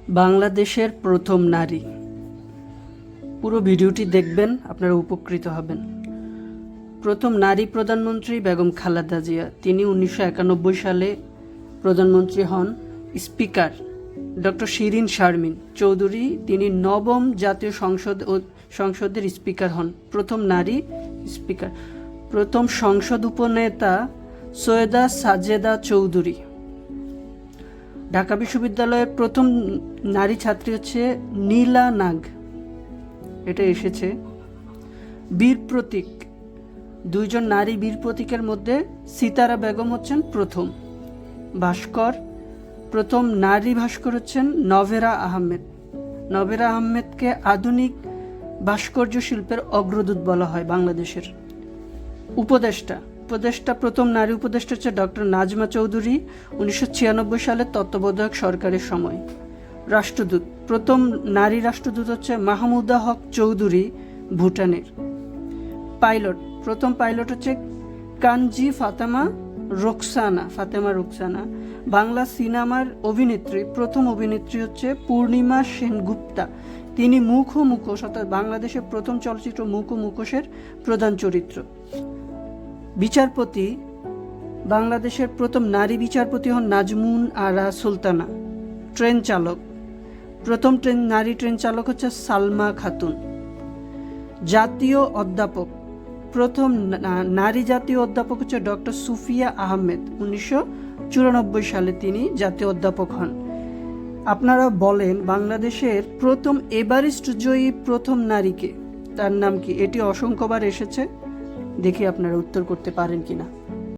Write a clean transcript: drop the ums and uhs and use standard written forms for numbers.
বাংলাদেশের প্রথম নারী। পুরো ভিডিওটি দেখবেন, আপনারা উপকৃত হবেন। প্রথম নারী প্রধানমন্ত্রী বেগম খালেদা জিয়া। তিনি 1991 সালে প্রধানমন্ত্রী হন। স্পিকার ডক্টর শিরিন শারমিন চৌধুরী, তিনি নবম জাতীয় সংসদের স্পিকার হন, প্রথম নারী স্পিকার। প্রথম সংসদ উপনেতা সৈয়দা সাজেদা চৌধুরী। ঢাকা বিশ্ববিদ্যালয়ের প্রথম নারী ছাত্রী হচ্ছে নীলা নাগ, এটা এসেছে। বীর প্রতীক, দুইজন নারী বীর প্রতীকের মধ্যে সিতারা বেগম হচ্ছেন প্রথম। ভাস্কর, প্রথম নারী ভাস্কর হচ্ছেন নভেরা আহমেদ। নভেরা আহমেদকে আধুনিক ভাস্কর্য শিল্পের অগ্রদূত বলা হয় বাংলাদেশের। উপদেষ্টা, প্রথম নারী উপদেষ্টা হচ্ছে ডক্টর নাজমা চৌধুরী, 1996 সালে তত্ত্বাবধায়ক সরকারের সময়। রাষ্ট্রদূত, প্রথম নারী রাষ্ট্রদূত হচ্ছে মাহমুদা হক চৌধুরী, ভুটানের। পাইলট, প্রথম পাইলট হচ্ছে কানজি ফাতেমা রোকসানা। বাংলা সিনেমার অভিনেত্রী, প্রথম অভিনেত্রী হচ্ছে পূর্ণিমা সেনগুপ্তা। তিনি মুখোশ অর্থাৎ বাংলাদেশের প্রথম চলচ্চিত্র মুখোশের প্রধান চরিত্র। বিচারপতি, বাংলাদেশের প্রথম নারী বিচারপতি হন নাজমুন আরা সুলতানা। ট্রেন চালক, প্রথম নারী ট্রেন চালক হচ্ছে সালমা খাতুন। জাতীয় অধ্যাপক, প্রথম নারী জাতীয় অধ্যাপক হচ্ছে ডক্টর সুফিয়া আহমেদ, 1994 সালে তিনি জাতীয় অধ্যাপক হন। আপনারা বলেন বাংলাদেশের প্রথম এভারেস্ট জয়ী প্রথম নারীকে, তার নাম কি? এটি অসংখ্যবার এসেছে, দেখি আপনারা উত্তর করতে পারেন কিনা।